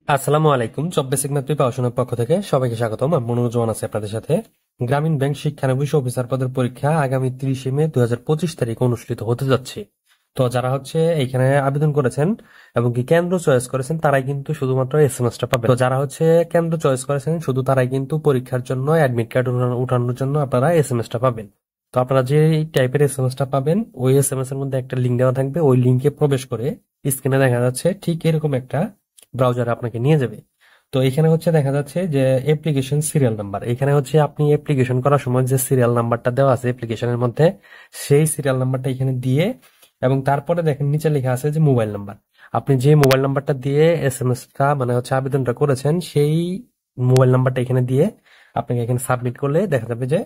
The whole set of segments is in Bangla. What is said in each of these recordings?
আসসালামু আলাইকুম। জব বেসিক ম্যাথ প্রিপারেশনের পক্ষ থেকে সবাইকে স্বাগতম। আমি মনোরঞ্জন আছি আপনাদের সাথে। গ্রামীণ ব্যাংক শিক্ষানবিশ অফিসার পদের পরীক্ষা আগামী 30 মে 2025 তারিখে অনুষ্ঠিত হতে যাচ্ছে। তো যারা হচ্ছে এইখানে আবেদন করেছেন এবং কি কেন্দ্র চয়েস করেছেন তারাই কিন্তু শুধুমাত্র এসএমএসটা পাবেন। তো যারা হচ্ছে কেন্দ্র চয়েস করেছেন শুধু তারাই কিন্তু পরীক্ষার জন্য অ্যাডমিট কার্ড উঠানোর জন্য আপনারা এসএমএসটা পাবেন। তো আপনারা যে টাইপের এসএমএসটা পাবেন ওই এসএমএস এর মধ্যে একটা লিঙ্ক দেওয়া থাকবে। ওই লিঙ্কে প্রবেশ করে স্ক্রিনে দেখা যাচ্ছে ঠিক এরকম একটা ব্রাউজারে আপনাকে নিয়ে যাবে। তো এখানে হচ্ছে দেখা যাচ্ছে যে অ্যাপ্লিকেশন সিরিয়াল নাম্বার, এখানে হচ্ছে আপনি অ্যাপ্লিকেশন করার সময় যে সিরিয়াল নাম্বারটা দেওয়া আছে অ্যাপ্লিকেশনের মধ্যে সেই সিরিয়াল নাম্বারটা এখানে দিয়ে এবং তারপরে দেখেন নিচে লেখা আছে যে মোবাইল নাম্বার। আপনি যে মোবাইল নাম্বারটা দিয়ে এসএমএসটা মানে হচ্ছে আবেদনটা করেছেন সেই মোবাইল নাম্বারটা এখানে দিয়ে আপনাকে এখানে সাবমিট করলে দেখা যাবে যে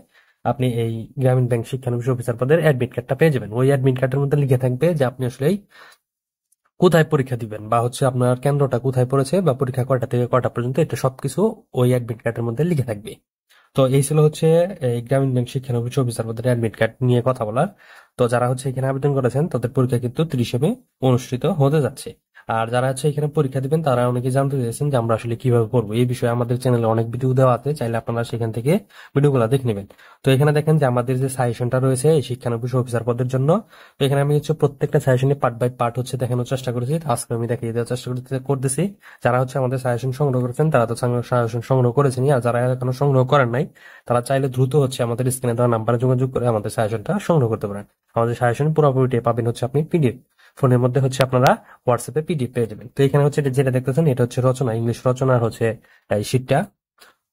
আপনি এই গ্রামীণ ব্যাংক শিক্ষানবিশ অফিসার পদের অ্যাডমিট কার্ডটা পেয়ে যাবেন। ওই অ্যাডমিট কার্ডের মধ্যে লিখে থাকবে যে আপনি আসলে কোথায় পরীক্ষা দিবেন বা হচ্ছে আপনার কেন্দ্রটা কোথায় পড়েছে বা পরীক্ষা কয়টা থেকে কয়টা পর্যন্ত, এটা সবকিছু ওই অ্যাডমিট কার্ডের মধ্যে লিখে থাকবে। তো এই ছিল হচ্ছে এই গ্রামীণ ব্যাংক শিক্ষানবিশ অফিসার পদের অ্যাডমিট কার্ড নিয়ে কথা বলার। তো যারা হচ্ছে এখানে আবেদন করেছেন তাদের পরীক্ষা কিন্তু 30 মে অনুষ্ঠিত হতে যাচ্ছে। আর যারা হচ্ছে এখানে পরীক্ষা দিবেন তারা অনেকে জানতে চাইছেন যে আমরা আসলে কিভাবে করবো, এই বিষয়ে আমাদের চ্যানেলে অনেক ভিডিও দেওয়া আছে, চাইলে আপনারা সেখান থেকে ভিডিওগুলো দেখে নেবেন। তো এখানে দেখেন যে আমাদের যে সাজেশনটা রয়েছে এই শিক্ষানবিশ অফিসার পদের জন্য। তো এখানে আমি হচ্ছে প্রত্যেকটা সাজেশনে পার্ট বাই পার্ট হচ্ছে দেখানোর চেষ্টা করেছি। তো আজকে আমি দেখিয়ে দেওয়ার চেষ্টা করতেছি। যারা হচ্ছে আমাদের সাজেশন সংগ্রহ করেছেন তারা তো সাজেশন সংগ্রহ করেছেনই, আর যারা এখনো সংগ্রহ করেন নাই তারা চাইলে দ্রুত হচ্ছে আমাদের স্ক্রিনে দেওয়া নাম্বারে যোগাযোগ করে আমাদের সাজেশনটা সংগ্রহ করতে পারেন। আমাদের সাজেশন পুরোপুরি পাবেন হচ্ছে আপনি পিডিএফ ফোনের মধ্যে হচ্ছে আপনারা হোয়াটসঅ্যাপে পিডিএফ পেয়ে যাবেন। তো এখানে হচ্ছে যেটা দেখতেছেন এটা হচ্ছে রচনা, ইংলিশ রচনার হচ্ছে এই শীটটা।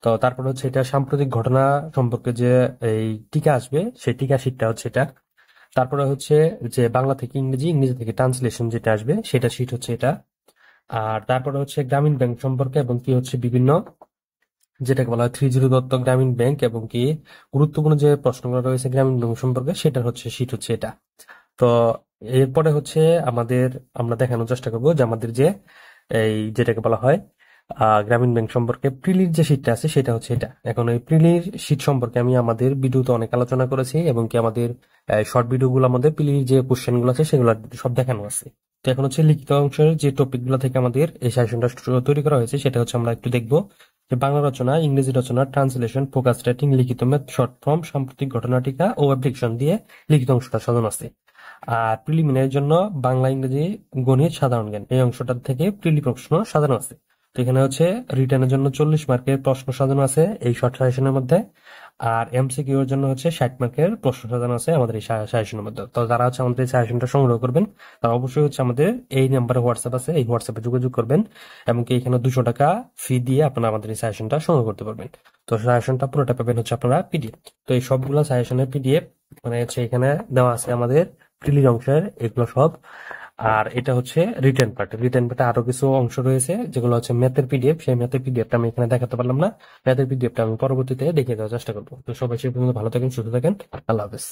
তো তারপর হচ্ছে এটা সাম্প্রতিক ঘটনা সম্পর্কে যে এই টিকা আসবে সেই টিকা শীটটা হচ্ছে এটা। তারপরে হচ্ছে যে বাংলা থেকে ইংরেজি, ইংরেজি থেকে ট্রান্সলেশন যেটা আসবে সেটা শীট হচ্ছে এটা। আর তারপরে হচ্ছে গ্রামীণ ব্যাংক সম্পর্কে এবং কি হচ্ছে বিভিন্ন যেটাকে বলা হয় 3-0 দত্ত গ্রামীণ ব্যাংক এবং কি গুরুত্বপূর্ণ যে প্রশ্নগুলো রয়েছে গ্রামীণ ব্যাংক সম্পর্কে সেটা হচ্ছে শীট হচ্ছে এটা। তো এরপরে হচ্ছে আমাদের আমরা দেখানোর চেষ্টা করবো যে আমাদের যে এই যেটাকে বলা হয় গ্রামীণ ব্যাংক সম্পর্কে প্রিলির যে শীটটা আছে সেটা হচ্ছে এটা। এখন এই প্রিলির শীট সম্পর্কে আমি আমাদের ভিডিওতে অনেক আলোচনা করেছি এবং কি আমাদের শর্ট ভিডিওগুলো আমাদের প্রিলির যে কোশ্চেন গুলো আছে সেগুলো সব দেখানো আছে। তো এখন হচ্ছে লিখিত অংশের যে টপিক গুলো থেকে আমাদের এই সেশনটা তৈরি করা হয়েছে সেটা হচ্ছে আমরা একটু দেখবো যে বাংলা রচনা, ইংরেজি রচনা, ট্রান্সলেশন, ফোকাস রাইটিং, লিখিত ম্যাথ, শর্ট ফর্ম, সাম্প্রতিক ঘটনাটিকা ও অ্যাপ্লিকেশন দিয়ে লিখিত অংশটা সাজানো আছে। আর প্রিলিমিনারির জন্য বাংলা, ইংরেজি, গণিত, সাধারণ জ্ঞান এই অংশটার থেকে প্রিলি প্রশ্ন সাজানো আছে। তো এখানে হচ্ছে রিটার্নের জন্য 40 মার্কের প্রশ্ন সাজানো আছে এই শর্ট সাজেশনের মধ্যে। আর এমসিকিউ এর জন্য হচ্ছে 60 মার্কের প্রশ্ন সাজানো আছে আমাদের এই সাজেশনের মধ্যে। তো যারা হচ্ছে আমাদের এই সাজেশনটা সংগ্রহ করবেন তারা অবশ্যই হচ্ছে আমাদের এই নাম্বারে হোয়াটসঅ্যাপ আছে, এই হোয়াটসঅ্যাপে যোগাযোগ করবেন এবং কি এখানে 200 টাকা ফি দিয়ে আপনারা আমাদের এই সাজেশনটা সংগ্রহ করতে পারবেন। তো সাজেশনটা পুরোটা পাবেন হচ্ছে আপনারা পিডিএফ। তো এই সবগুলা সাজেশনের পিডিএফ মানে হচ্ছে এখানে দেওয়া আছে আমাদের প্রিলির অংশের এগুলো সব। আর এটা হচ্ছে রিটেন পার্ট। রিটেন পার্টে আরো কিছু অংশ রয়েছে যেগুলো হচ্ছে ম্যাথের পিডিএফ। সেই ম্যাথের পিডিএফটা আমি এখানে দেখাতে পারলাম না, ম্যাথের পিডিএফটা আমি পরবর্তীতে দেখিয়ে দেওয়ার চেষ্টা করবো। তো সবাই সে পর্যন্ত ভালো থাকেন, সুস্থ থাকেন, আল্লাহ হাফেজ।